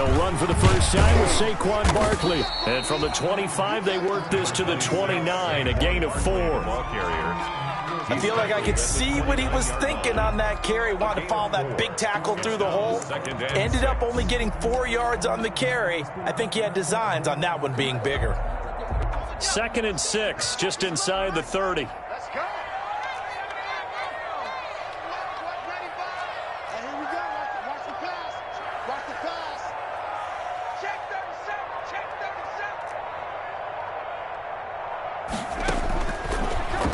They'll run for the first time with Saquon Barkley. And from the 25, they work this to the 29, a gain of 4. Ball carrier. I feel like I could see what he was thinking on that carry. Wanted to follow that big tackle through the hole. Ended up only getting 4 yards on the carry. I think he had designs on that one being bigger. 2nd and 6, just inside the 30.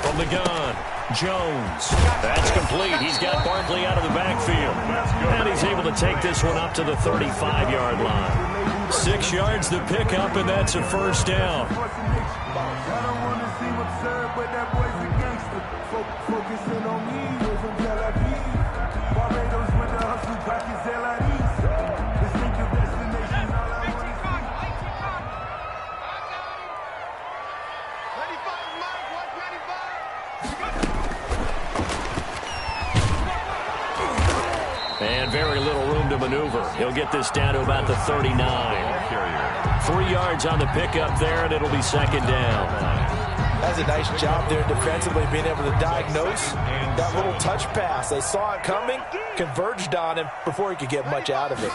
From the gun, Jones. That's complete. He's got Barkley out of the backfield. And he's able to take this one up to the 35-yard line. 6 yards the pickup, and that's a first down. And very little room to maneuver. He'll get this down to about the 39. 3 yards on the pickup there, and it'll be 2nd down. That's a nice job there defensively, being able to diagnose that little touch pass. They saw it coming, converged on him before he could get much out of it.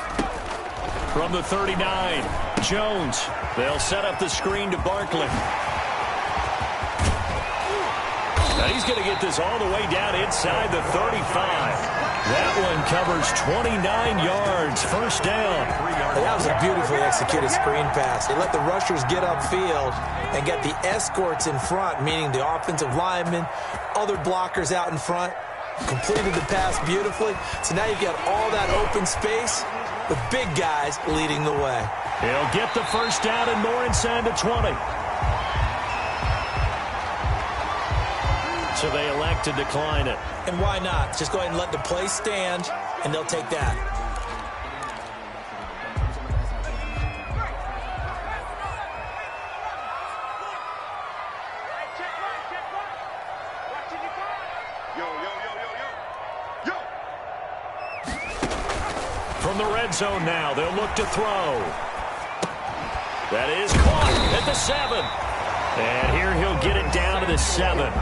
From the 39, Jones. They'll set up the screen to Barkley. Now he's going to get this all the way down inside the 35. That one covers 29 yards. First down. That was a beautifully executed screen pass. They let the rushers get upfield and get the escorts in front, meaning the offensive linemen, other blockers out in front. Completed the pass beautifully. So now you've got all that open space with big guys leading the way. He'll get the first down and more inside the 20. So they elect to decline it. And why not? Just go ahead and let the play stand, and they'll take that. From the red zone now, they'll look to throw. That is caught at the 7. And here he'll get it down to the 7.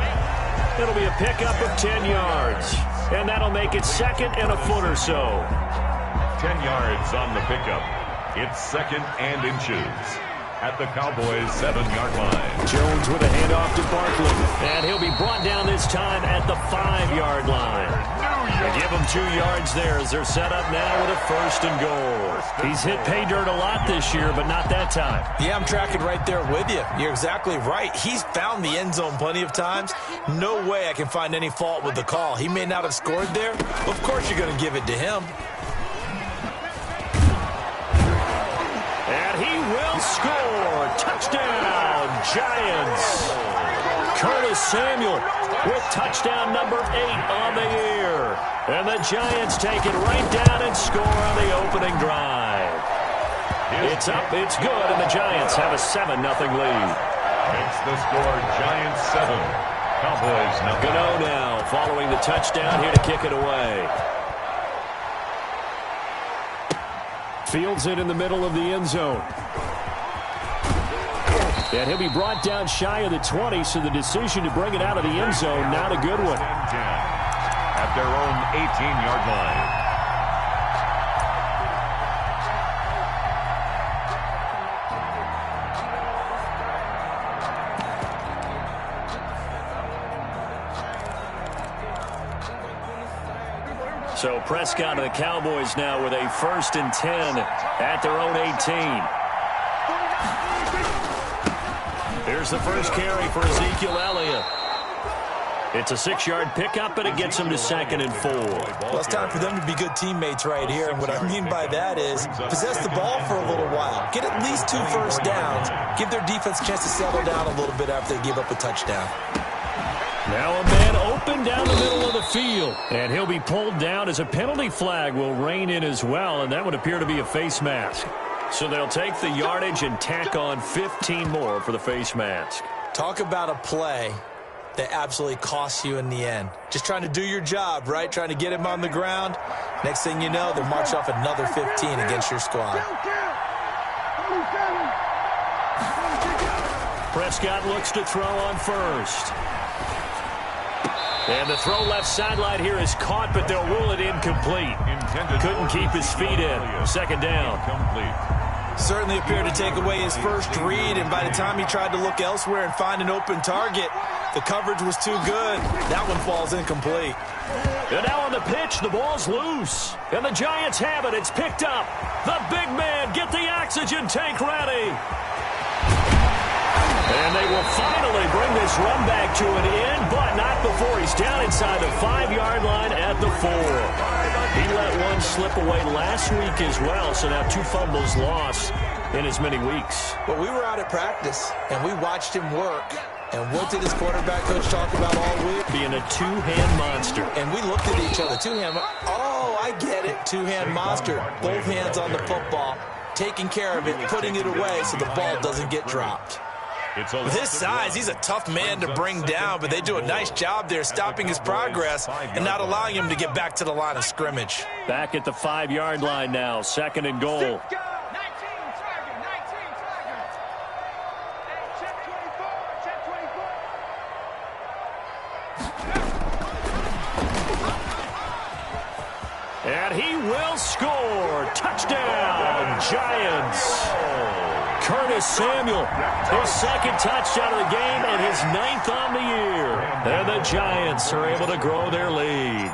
It'll be a pickup of 10 yards. And that'll make it 2nd and a foot or so. 10 yards on the pickup. It's 2nd and inches at the Cowboys' 7-yard line. Jones with a handoff to Barkley. And he'll be brought down this time at the 5-yard line. They give him 2 yards there as they're set up now with a 1st and goal. He's hit pay dirt a lot this year, but not that time. Yeah, I'm tracking right there with you. You're exactly right. He's found the end zone plenty of times. No way I can find any fault with the call. He may not have scored there. Of course you're going to give it to him. And he will score. Touchdown, Giants. Curtis Samuel with touchdown number 8 on the year. And the Giants take it right down and score on the opening drive. It's up, it's good, and the Giants have a 7-0 lead. Makes the score Giants 7. Cowboys nothing. Gano now following the touchdown here to kick it away. Fields it in the middle of the end zone. And he'll be brought down shy of the 20, so the decision to bring it out of the end zone, not a good one. At their own 18-yard line. So Prescott and the Cowboys now with a 1st and 10 at their own 18. Here's the first carry for Ezekiel Elliott. It's a 6-yard pickup, and it gets them to 2nd and 4. Well, it's time for them to be good teammates right here. And what I mean by that is possess the ball for a little while. Get at least 2 first downs. Give their defense a chance to settle down a little bit after they give up a touchdown. Now a man open down the middle of the field. And he'll be pulled down as a penalty flag will rein in as well, and that would appear to be a face mask. So they'll take the yardage and tack on 15 more for the face mask. Talk about a play that absolutely costs you in the end. Just trying to do your job, right? Trying to get him on the ground. Next thing you know, they'll march off another 15 against your squad. Prescott looks to throw on first. And the throw left sideline here is caught, but they'll rule it incomplete. Couldn't keep his feet in. Second down. Certainly appeared to take away his first read, and by the time he tried to look elsewhere and find an open target, the coverage was too good. That one falls incomplete. And now on the pitch, the ball's loose. And the Giants have it. It's picked up. The big man, get the oxygen tank ready. And they will finally bring this run back to an end, but not before he's down inside the 5-yard line at the 4. He let one slip away last week as well, so now 2 fumbles lost in as many weeks. Well, we were out at practice, and we watched him work. And what did his quarterback coach talk about all week? Being a two-hand monster. And we looked at each other. Oh, I get it. Two-hand monster. Both hands on the football, taking care of it, putting it away so the ball doesn't get dropped. With his size, he's a tough man to bring down, but they do a nice job there stopping his progress and not allowing him to get back to the line of scrimmage. Back at the 5-yard line now, 2nd and goal. And he will score. Touchdown, Giants. Curtis Samuel, his 2nd touchdown of the game and his 9th on the year. And the Giants are able to grow their lead.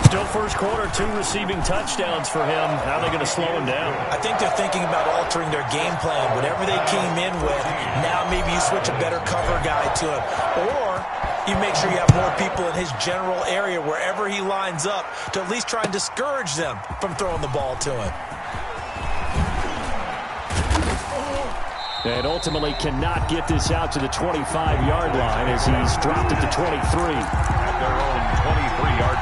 Still first quarter, 2 receiving touchdowns for him. How are they going to slow him down? I think they're thinking about altering their game plan. Whatever they came in with, now maybe you switch a better cover guy to him. Or you make sure you have more people in his general area wherever he lines up to at least try and discourage them from throwing the ball to him. And ultimately cannot get this out to the 25-yard line as he's dropped at the 23. At their own 23-yard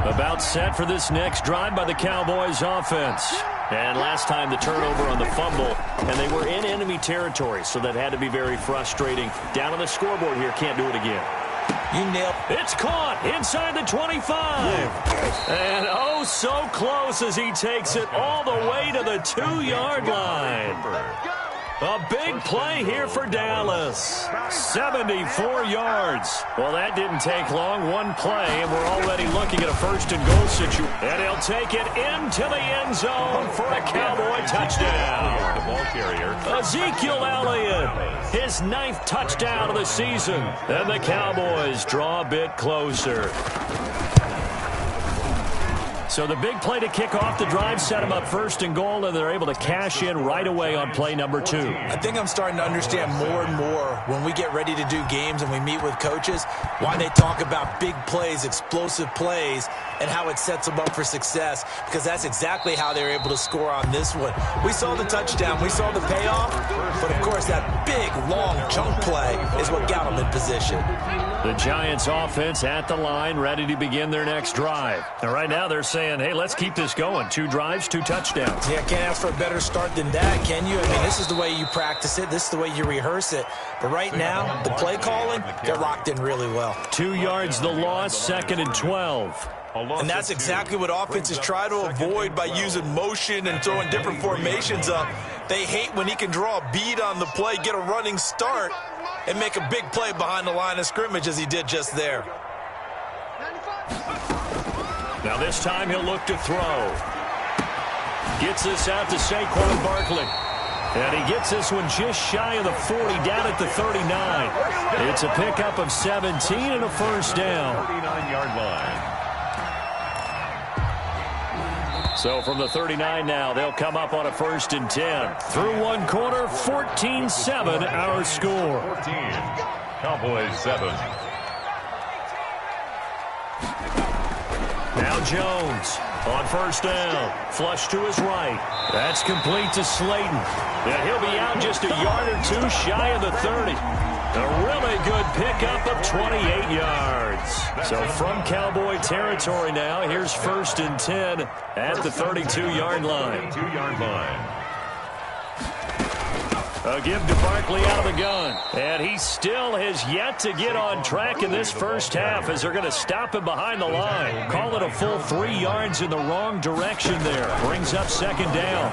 line. About set for this next drive by the Cowboys offense. And last time the turnover on the fumble, and they were in enemy territory, so that had to be very frustrating. Down on the scoreboard here, can't do it again. You nailed it. It's caught inside the 25. And oh, so close as he takes it all the way to the 2-yard line. A big play here for Dallas. 74 yards. Well, that didn't take long. One play, and we're already looking at a 1st and goal situation. And he'll take it into the end zone for a Cowboy touchdown. The ball carrier. Ezekiel Elliott, his 9th touchdown of the season. And the Cowboys draw a bit closer. So the big play to kick off the drive set them up 1st and goal, and they're able to cash in right away on play number 2. I think I'm starting to understand more and more when we get ready to do games and we meet with coaches why they talk about big plays, explosive plays, and how it sets them up for success, because that's exactly how they're able to score on this one. We saw the touchdown. We saw the payoff, but, of course, that big, long chunk play is what got them in position. The Giants offense at the line, ready to begin their next drive. And right now they're saying, hey, let's keep this going. 2 drives, 2 touchdowns. Yeah, can't ask for a better start than that, can you? I mean, this is the way you practice it. This is the way you rehearse it. But right now, the play calling, they're locked in really well. 2 yards the loss, 2nd and 12. And that's exactly what offenses try to avoid by using motion and throwing different formations up. They hate when he can draw a bead on the play, get a running start, and make a big play behind the line of scrimmage as he did just there. Now this time he'll look to throw. Gets this out to Saquon Barkley. And he gets this one just shy of the 40, down at the 39. It's a pickup of 17 and a 1st down. 39-yard line. So from the 39 now, they'll come up on a 1st and 10. Through 1 quarter, 14-7 our score. 14. Cowboys 7. Now Jones on 1st down. Flush to his right. That's complete to Slayton. And he'll be out just a yard or 2 shy of the 30. A really good pickup of 28 yards. So from Cowboy territory now, here's 1st and 10 at the 32-yard line. 32-yard line. A give to Barkley out of the gun. And he still has yet to get on track in this first half as they're going to stop him behind the line. Call it a full 3 yards in the wrong direction there. Brings up second down.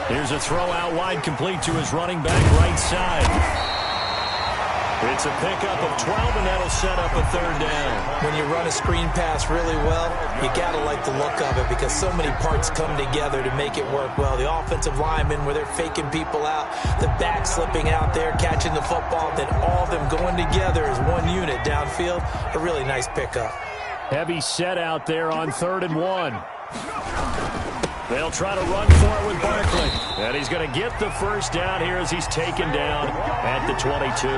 Here's a throw out wide, complete to his running back right side. It's a pickup of 12, and that'll set up a third down. When you run a screen pass really well, you got to like the look of it because so many parts come together to make it work well. The offensive linemen, where they're faking people out, the back slipping out there, catching the football, then all of them going together as one unit downfield. A really nice pickup. Heavy set out there on 3rd and 1. They'll try to run for it with Barkley. And he's going to get the first down here as he's taken down at the 22.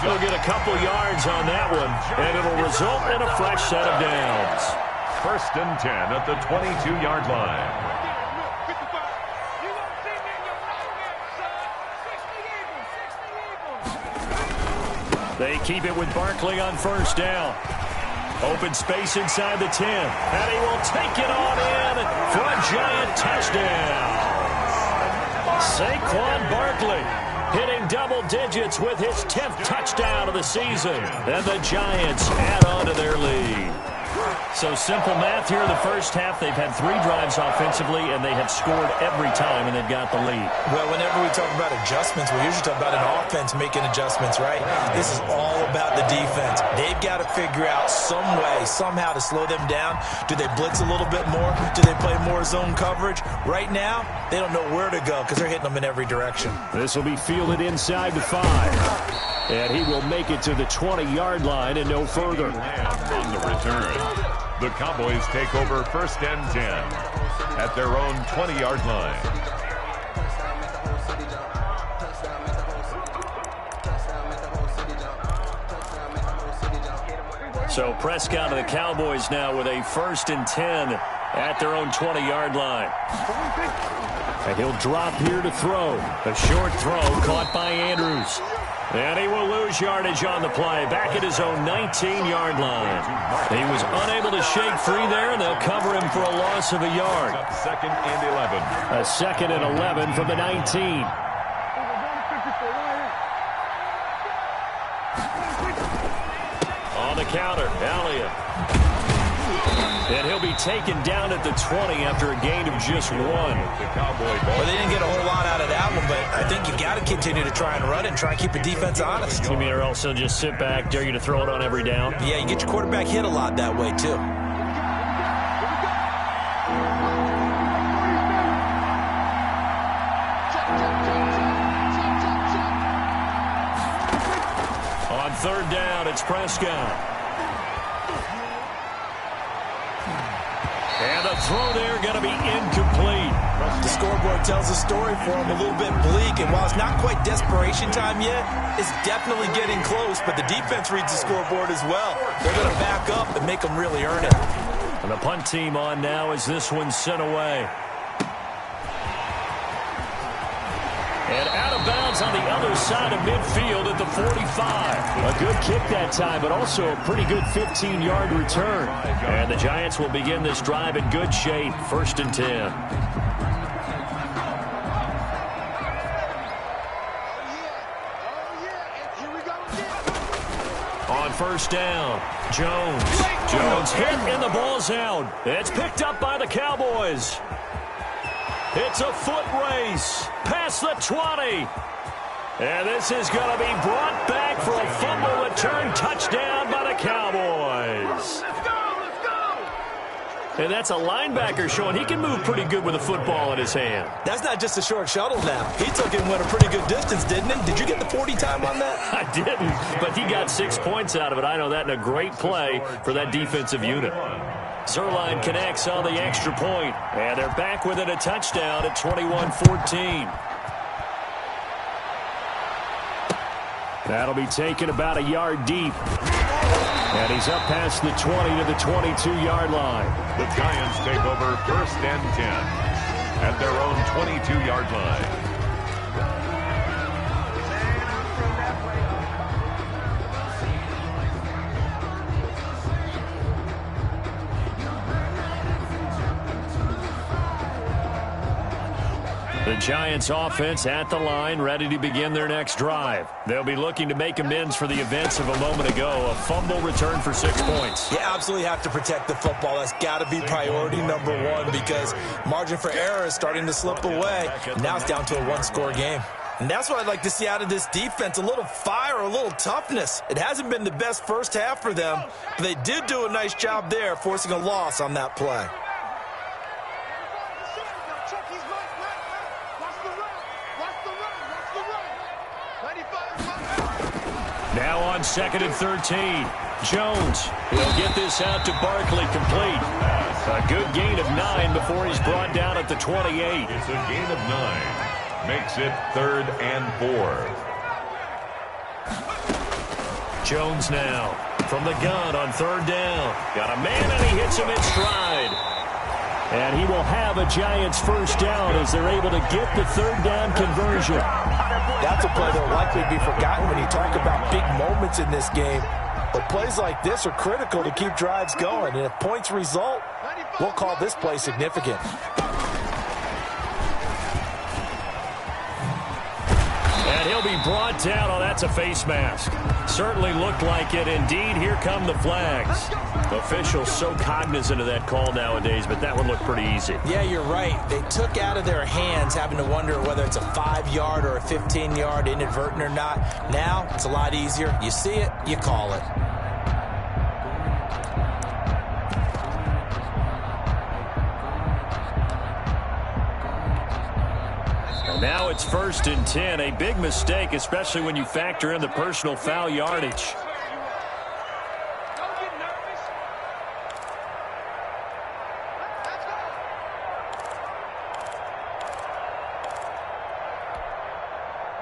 He'll get a couple yards on that one, and it'll result in a fresh set of downs. 1st and 10 at the 22-yard line. They keep it with Barkley on 1st down. Open space inside the 10. And he will take it on in for a Giant touchdown. Saquon Barkley hitting double digits with his 10th touchdown of the season. And the Giants add on to their lead. So simple math here in the first half. They've had 3 drives offensively, and they have scored every time, and they've got the lead. Well, whenever we talk about adjustments, we usually talk about an offense making adjustments, right? This is all about the defense. They've got to figure out some way, somehow to slow them down. Do they blitz a little bit more? Do they play more zone coverage? Right now, they don't know where to go because they're hitting them in every direction. This will be fielded inside the 5. And he will make it to the 20-yard line and no further. On the return, the Cowboys take over 1st and 10 at their own 20-yard line. So Prescott and the Cowboys now with a 1st and 10 at their own 20-yard line. And he'll drop here to throw. A short throw caught by Andrews. And he will lose yardage on the play, back at his own 19-yard line. He was unable to shake free there, and they'll cover him for a loss of a yard. 2nd and 11. A 2nd and 11 from the 19. On the counter, Elliott. And he'll be taken down at the 20 after a gain of just 1. Well, they didn't get a whole lot out of that one, but I think you got to continue to try and run it and try and keep the defense honest. You mean, or also just sit back, dare you to throw it on every down? Yeah, you get your quarterback hit a lot that way, too. On 3rd down, it's Prescott. And the throw there going to be incomplete. The scoreboard tells a story for him, a little bit bleak, and while it's not quite desperation time yet, it's definitely getting close, but the defense reads the scoreboard as well. They're going to back up and make them really earn it. And the punt team on now as this one's sent away. And out of bounds on the other side of midfield at the 45. A good kick that time, but also a pretty good 15-yard return. And the Giants will begin this drive in good shape, 1st and 10. On 1st down, Jones hit and the ball's out. It's picked up by the Cowboys. It's a foot race past the 20. And this is going to be brought back for a fumble return touchdown by the Cowboys. And that's a linebacker showing he can move pretty good with a football in his hand. That's not just a short shuttle now. He took it and went a pretty good distance, didn't he? Did you get the 40 time on that? I didn't, but he got 6 points out of it. I know that, and a great play for that defensive unit. Zerline connects on the extra point, and they're back within a touchdown at 21-14. That'll be taken about a yard deep. And he's up past the 20 to the 22-yard line. The Giants take over 1st and 10 at their own 22-yard line. The Giants offense at the line, ready to begin their next drive. They'll be looking to make amends for the events of a moment ago. A fumble return for 6 points. You absolutely have to protect the football. That's got to be priority number one because margin for error is starting to slip away. Now it's down to a one-score game. And that's what I'd like to see out of this defense, a little fire, a little toughness. It hasn't been the best first half for them, but they did do a nice job there, forcing a loss on that play. Now on 2nd and 13. Jones, he'll get this out to Barkley, complete. A good gain of 9 before he's brought down at the 28. It's a gain of 9. Makes it 3rd and 4. Jones now from the gun on 3rd down. Got a man and he hits him in stride. And he will have a Giants first down as they're able to get the 3rd down conversion. That's a play that will likely be forgotten when you talk about big moments in this game. But plays like this are critical to keep drives going. And if points result, we'll call this play significant. And he'll be brought down. Oh, that's a face mask. Certainly looked like it. Indeed, here come the flags. Officials so cognizant of that call nowadays, but that one looked pretty easy. Yeah, you're right. They took out of their hands having to wonder whether it's a 5-yard or a 15-yard inadvertent or not. Now, it's a lot easier. You see it, you call it. Now it's 1st and 10. A big mistake, especially when you factor in the personal foul yardage.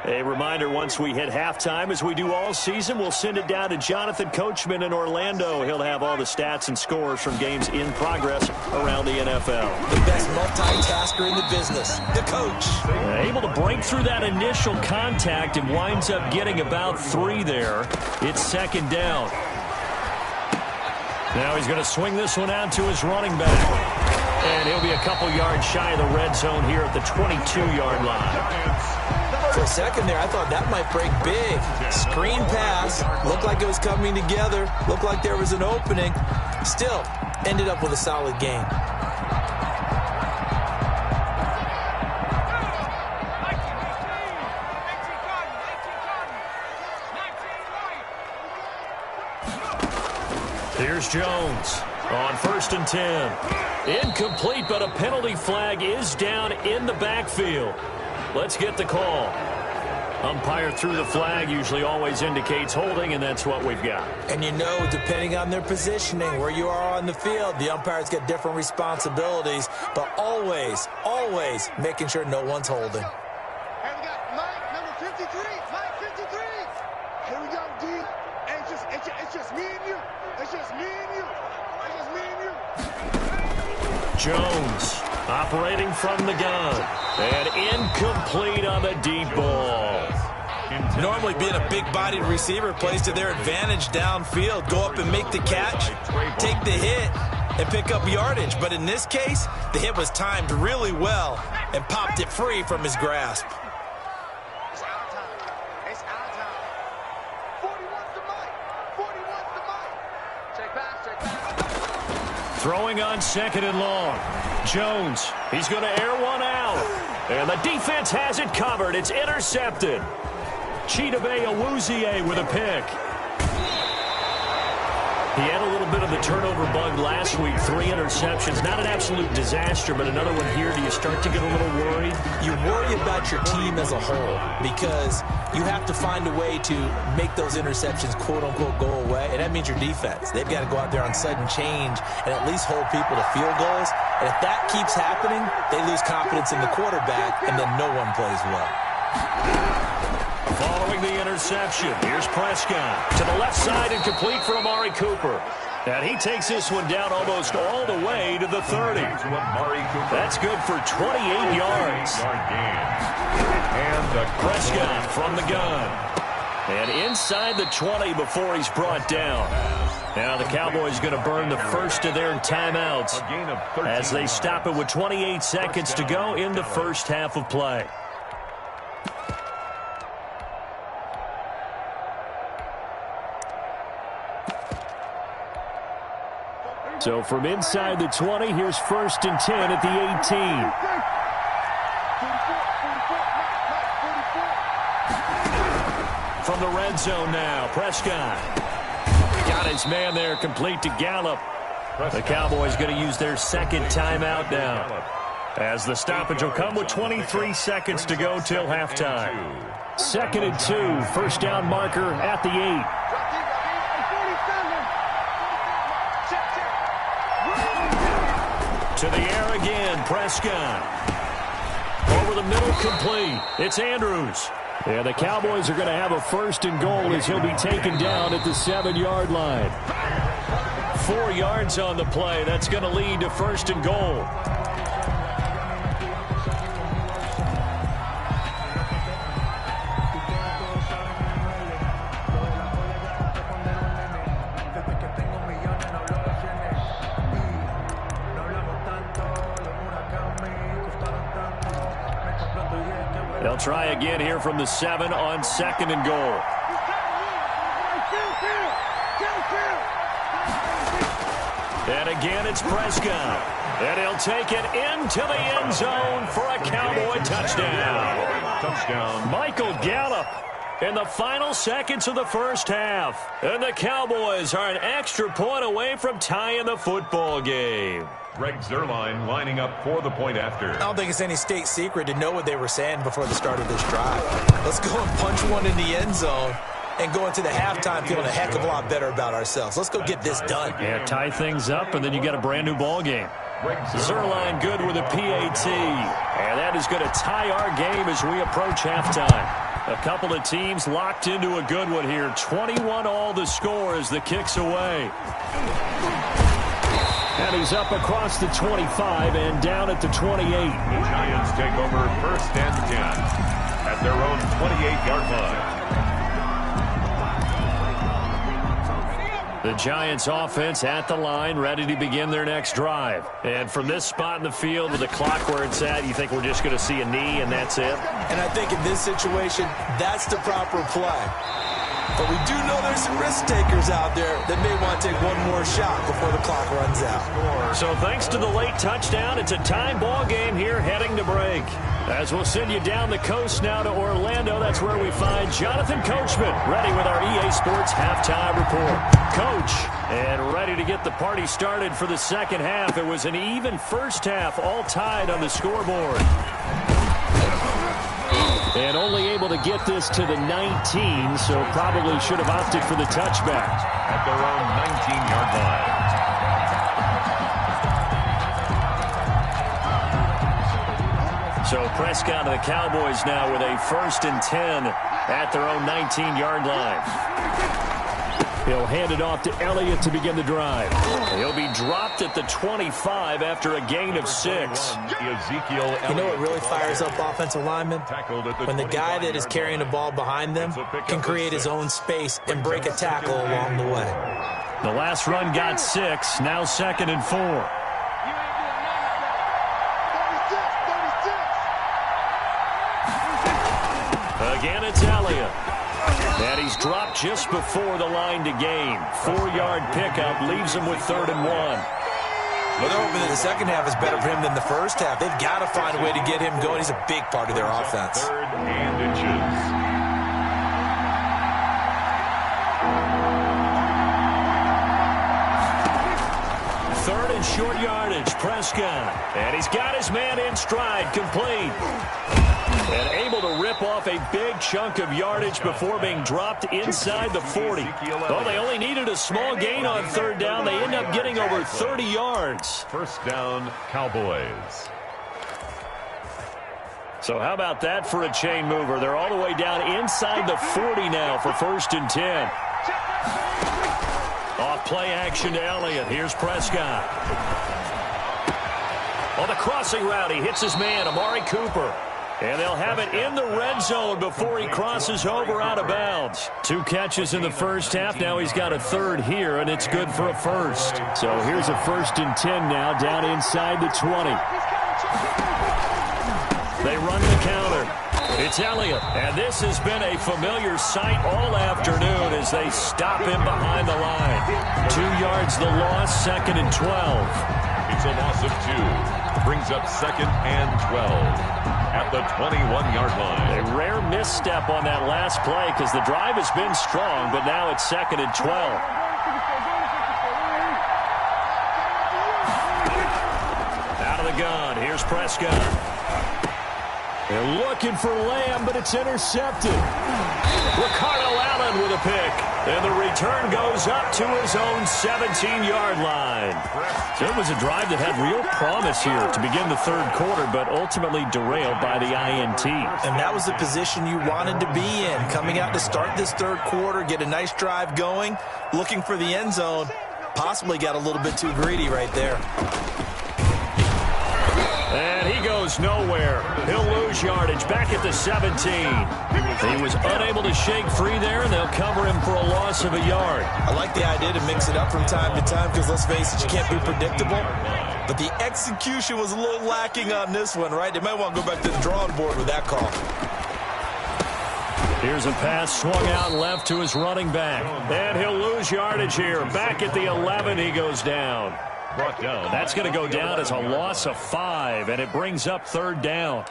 A reminder, once we hit halftime, as we do all season, we'll send it down to Jonathan Coachman in Orlando. He'll have all the stats and scores from games in progress around the NFL. The best multitasker in the business, the coach. Able to break through that initial contact and winds up getting about 3 there. It's 2nd down. Now he's going to swing this one out to his running back. And he'll be a couple yards shy of the red zone here at the 22-yard line. For a second there, I thought that might break big. Screen pass. Looked like it was coming together. Looked like there was an opening. Still, ended up with a solid game. Here's Jones on 1st and 10. Incomplete, but a penalty flag is down in the backfield. Let's get the call. Umpire threw the flag, usually always indicates holding, and that's what we've got. And you know, depending on their positioning, where you are on the field, the umpires get different responsibilities, but always, always making sure no one's holding. Hey, we got Mike, number 53. Mike 53. Here we go, D. Hey, it's just me and you. It's just me and you. It's just me and you. Jones operating from the gun. And incomplete on the deep ball. Normally being a big-bodied receiver plays to their advantage downfield. Go up and make the catch, take the hit, and pick up yardage. But in this case, the hit was timed really well and popped it free from his grasp. It's our time. It's our time. 41's the mic. 41's the mic. Check back, check back. Throwing on 2nd and long. Jones, he's going to air one out. And the defense has it covered. It's intercepted. Chidobe Awuzie with a pick. He had a little bit of the turnover bug last week, 3 interceptions. Not an absolute disaster, but another one here. Do you start to get a little worried? You worry about your team as a whole because you have to find a way to make those interceptions, quote-unquote, go away, and that means your defense. They've got to go out there on sudden change and at least hold people to field goals. And if that keeps happening, they lose confidence in the quarterback, and then no one plays well. Following the interception, here's Prescott to the left side and complete for Amari Cooper. And he takes this one down almost all the way to the 30. That's good for 28 yards. And the Prescott from the gun. And inside the 20 before he's brought down. Now the Cowboys going to burn the first of their timeouts as they stop it with 28 seconds to go in the first half of play. So from inside the 20, here's 1st and 10 at the 18. From the red zone now, Prescott. Got his man there, complete to Gallup. The Cowboys going to use their second timeout now, as the stoppage will come with 23 seconds to go till halftime. 2nd and 2, first down marker at the 8. To the air again, Prescott. Over the middle, complete. It's Andrews. And the Cowboys are going to have a 1st and goal as he'll be taken down at the 7-yard line. 4 yards on the play. That's going to lead to 1st and goal. They'll try again here from the 7 on 2nd and goal. And again, it's Prescott. And he'll take it into the end zone for a Cowboy touchdown. Michael Gallup in the final seconds of the first half. And the Cowboys are an extra point away from tying the football game. Greg Zuerlein lining up for the point after. I don't think it's any state secret to know what they were saying before the start of this drive. Let's go and punch one in the end zone and go into the halftime feeling a heck of a lot better about ourselves. Let's go get this done. Yeah, tie things up, and then you got a brand new ball game. Zuerlein good with a PAT. And that is going to tie our game as we approach halftime. A couple of teams locked into a good one here. 21-all the score as the kick's away. And he's up across the 25 and down at the 28. The Giants take over 1st and 10 at their own 28-yard line. The Giants offense at the line, ready to begin their next drive. And from this spot in the field with the clock where it's at, you think we're just going to see a knee and that's it? And I think in this situation, that's the proper play. But we do know there's some risk takers out there that may want to take one more shot before the clock runs out. So thanks to the late touchdown, it's a time ball game here heading to break. As we'll send you down the coast now to Orlando, that's where we find Jonathan Coachman ready with our EA Sports halftime report. Coach, and ready to get the party started for the second half. It was an even first half, all tied on the scoreboard. And only able to get this to the 19, so probably should have opted for the touchback. At their own 19-yard line. So Prescott and the Cowboys now with a 1st and 10 at their own 19-yard line. He'll hand it off to Elliott to begin the drive. He'll be dropped at the 25 after a gain of 6. You know what really fires up offensive linemen? When the guy that is carrying the ball behind them can create his own space and break a tackle along the way. The last run got 6, now 2nd and 4. Again, it's Elliott. And he's dropped just before the line to gain. 4-yard pickup leaves him with 3rd and 1. Well, they're hoping that the second half is better for him than the first half. They've got to find a way to get him going. He's a big part of their offense. 3rd and inches. Third and short yardage, Prescott. And he's got his man in stride, complete. And able to rip off a big chunk of yardage before being dropped inside the 40. Well, they only needed a small gain on 3rd down. They end up getting over 30 yards. 1st down, Cowboys. So how about that for a chain mover? They're all the way down inside the 40 now for 1st and 10. Off play action to Elliott. Here's Prescott. On the crossing route, he hits his man, Amari Cooper. And they'll have it in the red zone before he crosses over out of bounds. 2 catches in the first half. Now he's got a third here, and it's good for a first. So here's a 1st and 10 now down inside the 20. They run the counter. It's Elliott, and this has been a familiar sight all afternoon as they stop him behind the line. 2 yards the loss, 2nd and 12. It's a loss of 2. Brings up 2nd and 12 at the 21-yard line. A rare misstep on that last play because the drive has been strong, but now it's 2nd and 12. Out of the gun, here's Prescott. They're looking for Lamb, but it's intercepted. Ricardo Allen with a pick. And the return goes up to his own 17-yard line. So it was a drive that had real promise here to begin the 3rd quarter, but ultimately derailed by the INT. And that was the position you wanted to be in. Coming out to start this 3rd quarter, get a nice drive going, looking for the end zone. Possibly got a little bit too greedy right there. And he goes nowhere. He'll lose yardage back at the 17. He was unable to shake free there, and they'll cover him for a loss of a yard. I like the idea to mix it up from time to time because, let's face it, you can't be predictable. But the execution was a little lacking on this one, right? They might want to go back to the drawing board with that call. Here's a pass swung out left to his running back. And he'll lose yardage here. Back at the 11, he goes down. Brought down. That's going to go down as a loss of 5, and it brings up 3rd down.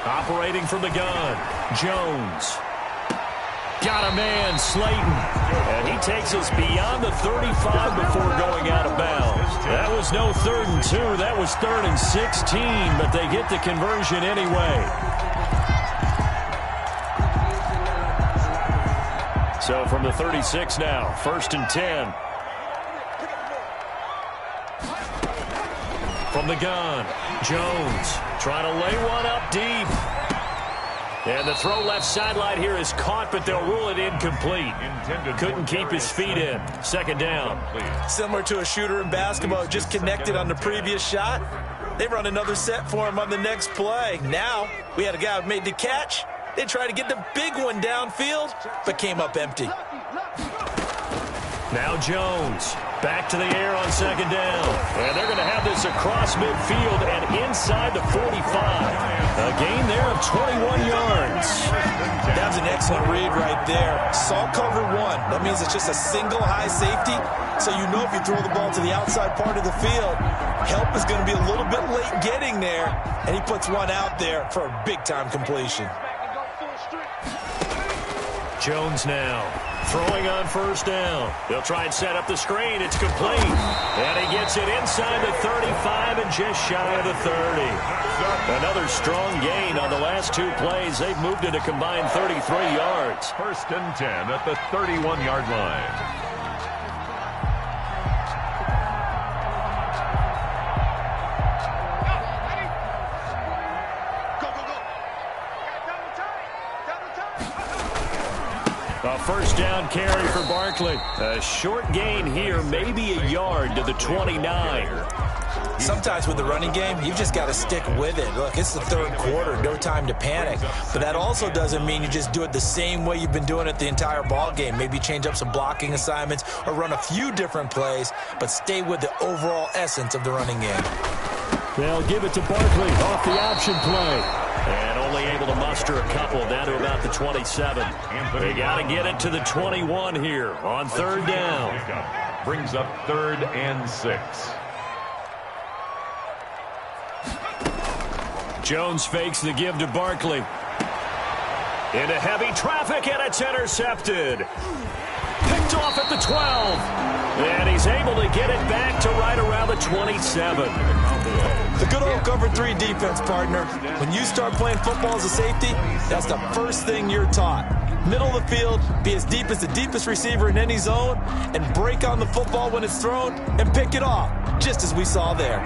Operating from the gun, Jones. Got a man, Slayton. And he takes us beyond the 35 before going out of bounds. That was no 3rd and 2. That was 3rd and 16, but they get the conversion anyway. So from the 36 now, 1st and 10. From the gun, Jones trying to lay one up deep. And the throw left sideline here is caught, but they'll rule it incomplete. Couldn't keep his feet in. 2nd down. Similar to a shooter in basketball, just connected on the previous shot. They run another set for him on the next play. Now, we had a guy who made the catch. They tried to get the big one downfield, but came up empty. Now Jones back to the air on 2nd down. And they're going to have this across midfield and inside the 45. A gain there of 21 yards. That was an excellent read right there. Saw cover 1. That means it's just a single high safety. So you know if you throw the ball to the outside part of the field, help is going to be a little bit late getting there. And he puts one out there for a big-time completion. Jones now throwing on 1st down. They'll try and set up the screen. It's complete. And he gets it inside the 35 and just shy of the 30. Another strong gain on the last 2 plays. They've moved it a combined 33 yards. 1st and 10 at the 31-yard line. A 1st down carry for Barkley. A short gain here, maybe a yard to the 29. Sometimes with the running game, you've just got to stick with it. Look, it's the 3rd quarter, no time to panic. But that also doesn't mean you just do it the same way you've been doing it the entire ball game. Maybe change up some blocking assignments or run a few different plays, but stay with the overall essence of the running game. They'll give it to Barkley off the option play. And only able to muster a couple down to about the 27. They got to get it to the 21 here on 3rd down. Brings up 3rd and 6. Jones fakes the give to Barkley. Into heavy traffic, and it's intercepted. Picked off at the 12. And he's able to get it back to right around the 27. The good old cover 3 defense, partner. When you start playing football as a safety, that's the first thing you're taught. Middle of the field, be as deep as the deepest receiver in any zone, and break on the football when it's thrown and pick it off, just as we saw there.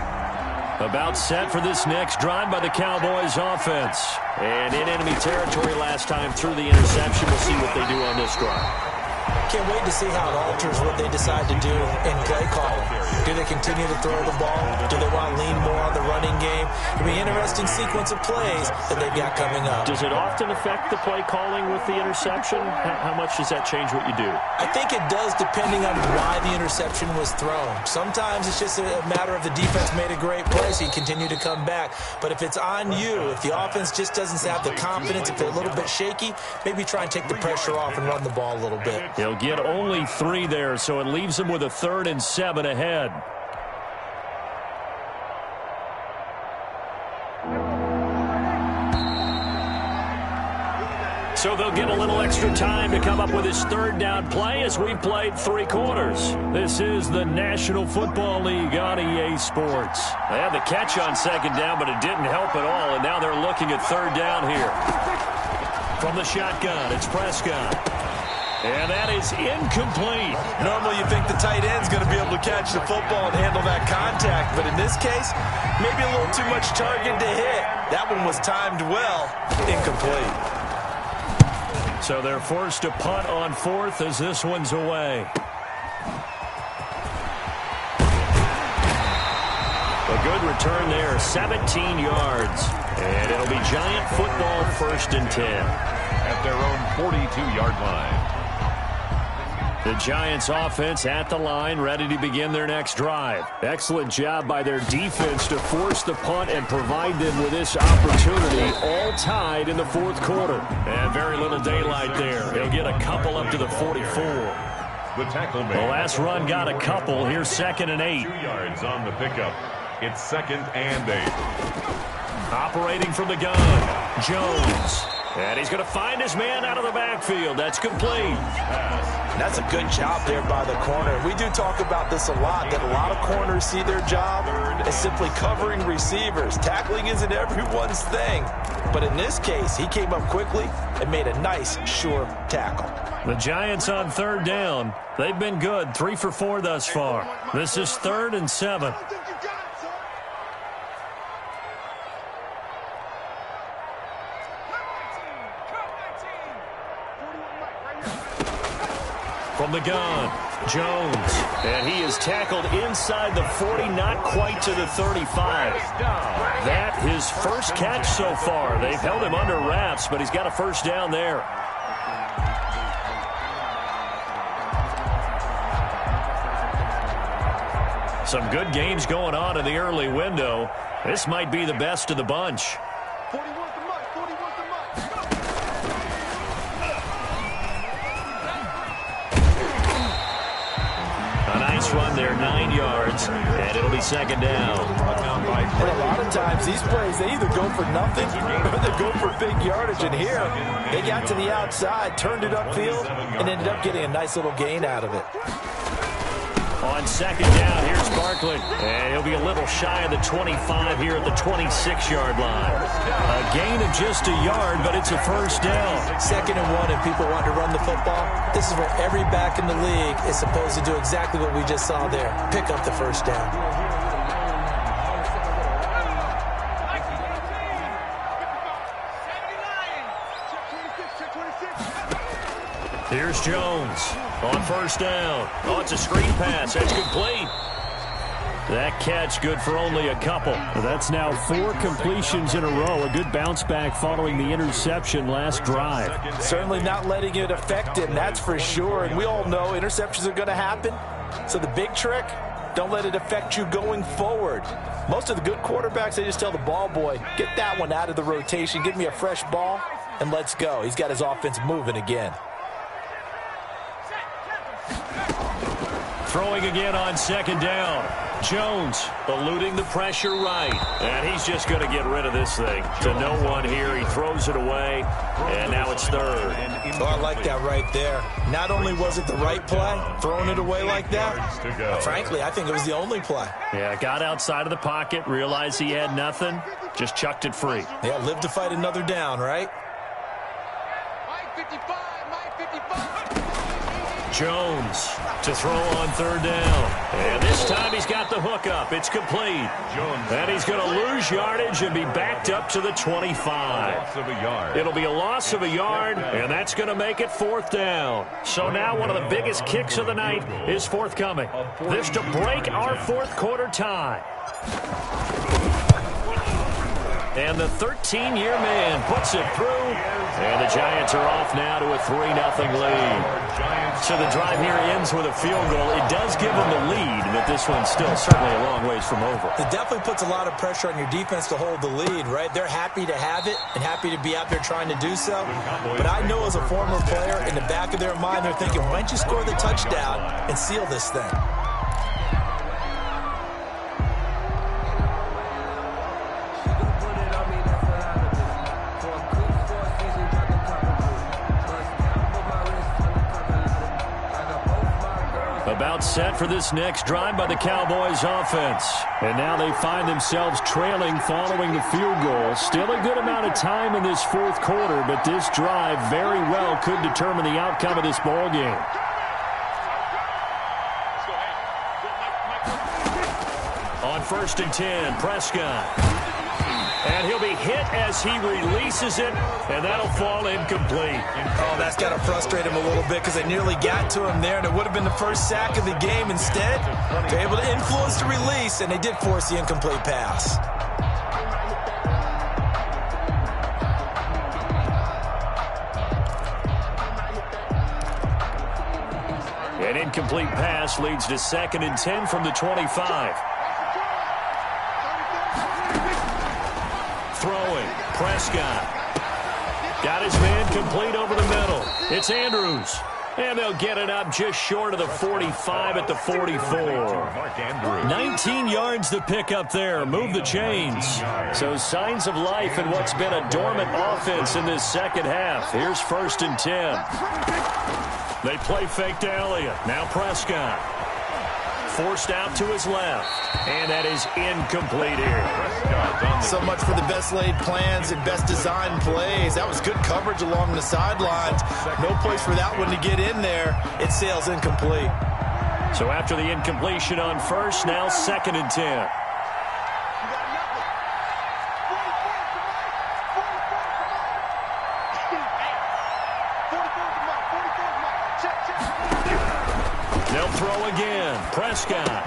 About set for this next drive by the Cowboys offense. And in enemy territory last time through the interception. We'll see what they do on this drive. Can't wait to see how it alters what they decide to do in play calling. Do they continue to throw the ball? Do they want to lean more on the running game? It'll be an interesting sequence of plays that they've got coming up. Does it often affect the play calling with the interception? How much does that change what you do? I think it does, depending on why the interception was thrown. Sometimes it's just a matter of the defense made a great play, so you continue to come back. But if it's on you, if the offense just doesn't have the confidence, if they're a little bit shaky, maybe try and take the pressure off and run the ball a little bit. He'll get only 3 there, so it leaves him with a 3rd and 7 ahead. So they'll get a little extra time to come up with his 3rd down play as we've played 3 quarters. This is the National Football League on EA Sports. They had the catch on 2nd down, but it didn't help at all, and now they're looking at 3rd down here. From the shotgun, it's Prescott. And that is incomplete. Normally you think the tight end's going to be able to catch the football and handle that contact, but in this case, maybe a little too much target to hit. That one was timed well. Incomplete. So they're forced to punt on 4th as this one's away. A good return there, 17 yards. And it'll be Giant football 1st and 10. At their own 42-yard line. The Giants offense at the line, ready to begin their next drive. Excellent job by their defense to force the punt and provide them with this opportunity, all tied in the 4th quarter. And very little daylight there. He'll get a couple up to the 44. The tackle The last run got a couple. Here's 2nd and 8. 2 yards on the pickup. It's 2nd and 8. Operating from the gun, Jones. And he's going to find his man out of the backfield. That's complete. That's a good job there by the corner. We do talk about this a lot, that a lot of corners see their job as simply covering receivers. Tackling isn't everyone's thing. But in this case, he came up quickly and made a nice, sure tackle. The Giants on 3rd down. They've been good, 3 for 4 thus far. This is 3rd and 7. From the gun, Jones. And he is tackled inside the 40, not quite to the 35. That his first catch so far. They've held him under wraps, but he's got a 1st down there. Some good games going on in the early window. This might be the best of the bunch. A nice run there, 9 yards, and it'll be 2nd down. And a lot of times these plays, they either go for nothing or they go for big yardage. And here, they got to the outside, turned it upfield, and ended up getting a nice little gain out of it. On 2nd down, here's Barkley. And he'll be a little shy of the 25 here at the 26-yard line. A gain of just a yard, but it's a 1st down. 2nd and 1, and people want to run the football. This is where every back in the league is supposed to do exactly what we just saw there. Pick up the 1st down. Here's Jones on 1st down. Oh, it's a screen pass. That's complete. That catch good for only a couple. That's now 4 completions in a row. A good bounce back following the interception last drive. Certainly not letting it affect him, that's for sure. And we all know interceptions are going to happen. So the big trick, don't let it affect you going forward. Most of the good quarterbacks, they just tell the ball boy, get that one out of the rotation, give me a fresh ball, and let's go. He's got his offense moving again. Throwing again on 2nd down. Jones eluding the pressure right. And he's just going to get rid of this thing. To no one here. He throws it away. And now it's 3rd. Oh, I like that right there. Not only was it the right play, throwing it away like that, frankly, I think it was the only play. Yeah, got outside of the pocket, realized he had nothing, just chucked it free. Yeah, live to fight another down, right? Jones to throw on third down. And this time he's got the hook up. It's complete. And he's going to lose yardage and be backed up to the 25. It'll be a loss of a yard, and that's going to make it fourth down. So now one of the biggest kicks of the night is forthcoming. This to break our fourth quarter tie. And the 13-year man puts it through. And the Giants are off now to a 3-0 lead. So the drive here ends with a field goal. It does give them the lead, but this one's still certainly a long ways from over. It definitely puts a lot of pressure on your defense to hold the lead, right? They're happy to have it and happy to be out there trying to do so. But I know as a former player, in the back of their mind, they're thinking, why don't you score the touchdown and seal this thing? About set for this next drive by the Cowboys offense. And now they find themselves trailing following the field goal. Still a good amount of time in this fourth quarter, but this drive very well could determine the outcome of this ball game. On 1st and 10, Prescott. And he'll be hit as he releases it, and that'll fall incomplete. Oh, that's got to frustrate him a little bit because they nearly got to him there, and it would have been the first sack of the game. Instead, they're able to influence the release, and they did force the incomplete pass. An incomplete pass leads to 2nd and 10 from the 25. Throwing, Prescott. Got his man complete over the middle. It's Andrews. And they'll get it up just short of the 45 at the 44. 19 yards to pick up there. Move the chains. So signs of life in what's been a dormant offense in this second half. Here's 1st and 10. They play fake to Elliott. Now Prescott. Forced out to his left. And that is incomplete here. So much for the best laid plans and best designed plays. That was good coverage along the sidelines. No place for that one to get in there. It sails incomplete. So after the incompletion on 1st, now 2nd and 10. They'll throw again. Prescott.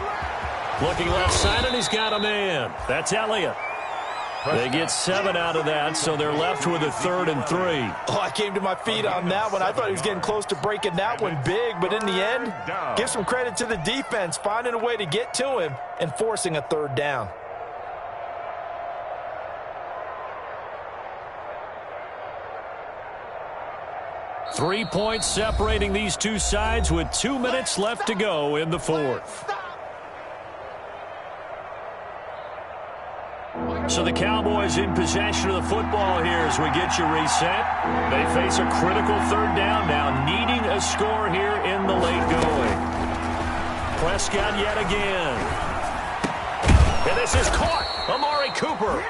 Looking left side, and he's got a man. That's Elliott. They get 7 out of that, so they're left with a 3rd and 3. Oh, I came to my feet on that one. I thought he was getting close to breaking that one big, but in the end, give some credit to the defense, finding a way to get to him and forcing a 3rd down. Three points separating these two sides with 2 minutes left to go in the fourth. So the Cowboys in possession of the football here as we get you reset. They face a critical 3rd down now, needing a score here in the late going. Prescott yet again. And this is caught. Amari Cooper.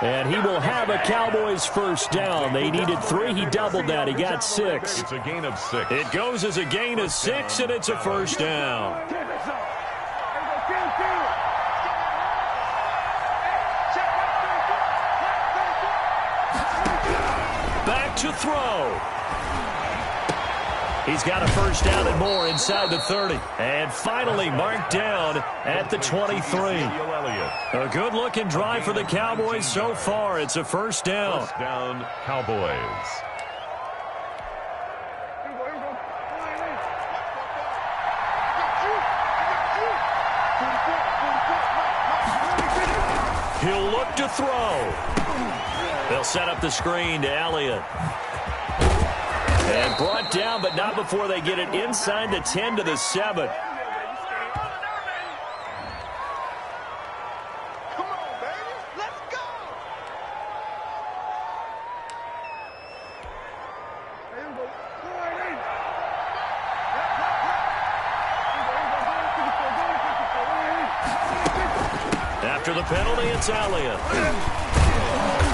And he will have a Cowboys 1st down. They needed 3. He doubled that. He got 6. It's a gain of 6. It goes as a gain of 6, and it's a 1st down. Back to throw. He's got a 1st down and more inside the 30. And finally marked down at the 23. A good-looking drive for the Cowboys so far. It's a 1st down. 1st down, Cowboys. He'll look to throw. They'll set up the screen to Elliott. And brought down, but not before they get it inside the 10 to the 7. Come on, baby. Let's go. After the penalty, it's Elliott.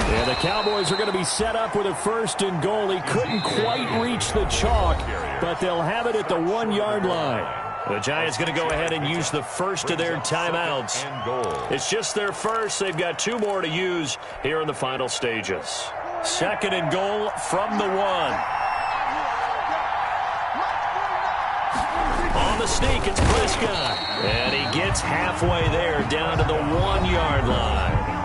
And the Cowboys are going to be set up with a 1st and goal. He couldn't quite reach the chalk, but they'll have it at the 1-yard line. The Giants going to go ahead and use the first of their timeouts. It's just their first. They've got 2 more to use here in the final stages. 2nd and goal from the 1. On the sneak, it's Prescott. And he gets halfway there, down to the 1-yard line.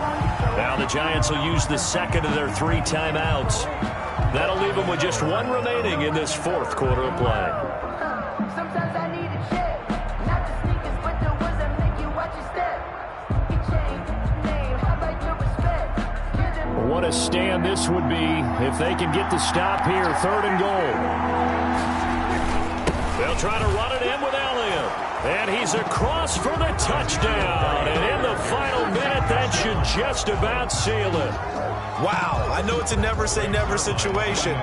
Now the Giants will use the 2nd of their 3 timeouts. That'll leave them with just 1 remaining in this 4th quarter of play. What a stand this would be if they can get the stop here. 3rd and goal. They'll try to run it in with Elliott. And he's across for the touchdown. And in the final minute, that should just about seal it. Wow, I know it's a never-say-never situation,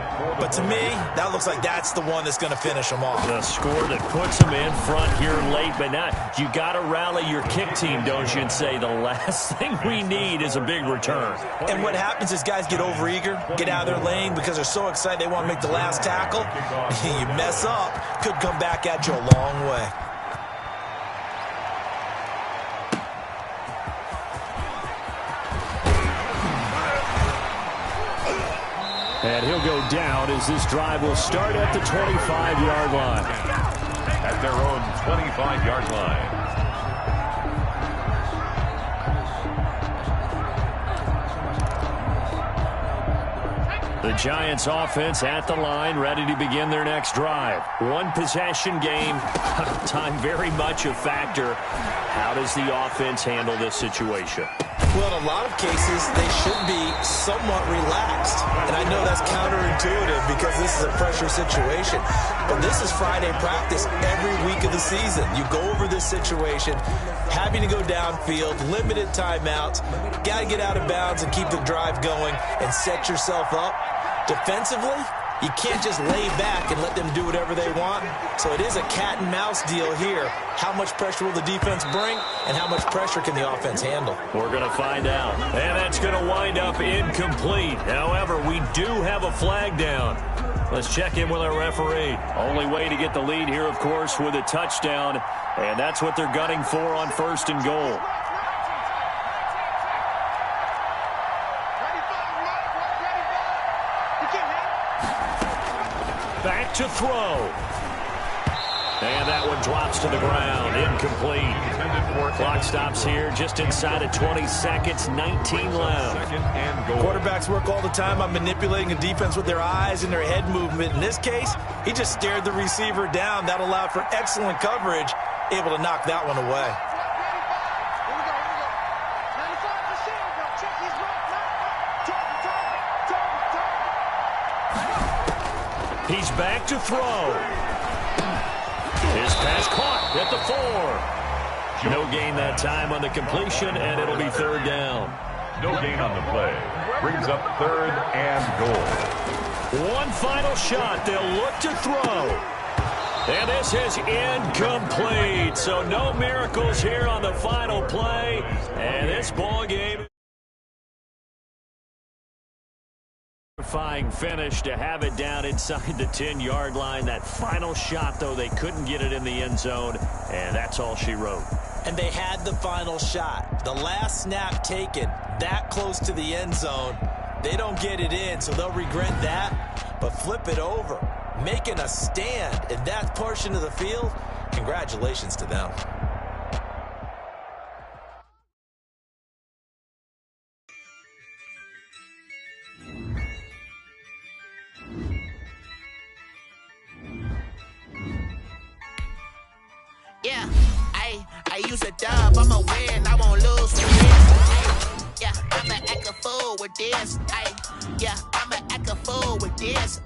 but to me, that looks like that's the one that's going to finish them off. The score that puts them in front here late, but not. You got to rally your kick team, don't you, and say the last thing we need is a big return. And what happens is guys get overeager, get out of their lane because they're so excited they want to make the last tackle. You mess up, could come back at you a long way. And he'll go down as this drive will start at the 25-yard line. At their own 25-yard line. The Giants offense at the line, ready to begin their next drive. 1 possession game. Time very much a factor. How does the offense handle this situation? Well, in a lot of cases, they should be somewhat relaxed. And I know that's counterintuitive because this is a pressure situation. But this is Friday practice every week of the season. You go over this situation, having to go downfield, limited timeouts, got to get out of bounds and keep the drive going and set yourself up. Defensively, you can't just lay back and let them do whatever they want. So it is a cat and mouse deal here. How much pressure will the defense bring, and how much pressure can the offense handle? We're going to find out. And that's going to wind up incomplete. However, we do have a flag down. Let's check in with our referee. Only way to get the lead here, of course, with a touchdown. And that's what they're gunning for on 1st and goal. Back to throw. And that one drops to the ground. Incomplete. Clock stops here just inside of 20 seconds. 19 left. Quarterbacks work all the time on manipulating a defense with their eyes and their head movement. In this case, he just stared the receiver down. That allowed for excellent coverage, able to knock that one away. He's back to throw. His pass caught at the 4. No gain that time on the completion, and it'll be 3rd down. No gain on the play. Brings up 3rd and goal. One final shot. They'll look to throw. And this is incomplete. So no miracles here on the final play. And this ball game. Finish to have it down inside the 10-yard line. That final shot, though, they couldn't get it in the end zone, and that's all she wrote. And they had the final shot. The last snap taken that close to the end zone. They don't get it in, so they'll regret that, but flip it over. Making a stand in that portion of the field, congratulations to them. Yeah, I use a dub, I'ma win, I won't lose with this. Yeah, I'ma act a fool with this. Yeah, I'ma act a fool with this.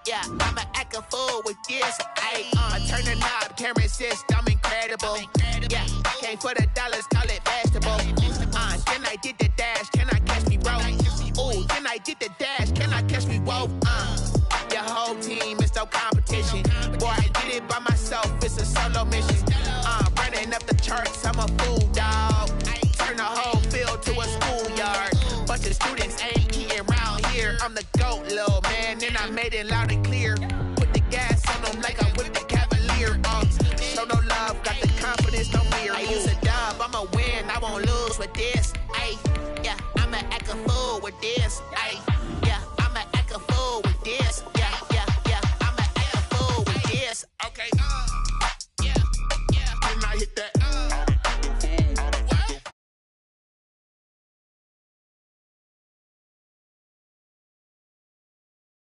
Yeah, I'ma act a fool with this. I turn the knob, camera assist, I'm incredible. Yeah, came for the dollars, call it vegetable. Then I did the dash, can I catch me, bro? Ooh, then I did the dash, can I catch me, whoa? Your whole team is no competition. Boy, I did it by myself, it's a solo mission. Running up the charts, I'm a fool, dog. Turn the whole field to a schoolyard. Bunch of students ain't saying loud and clear.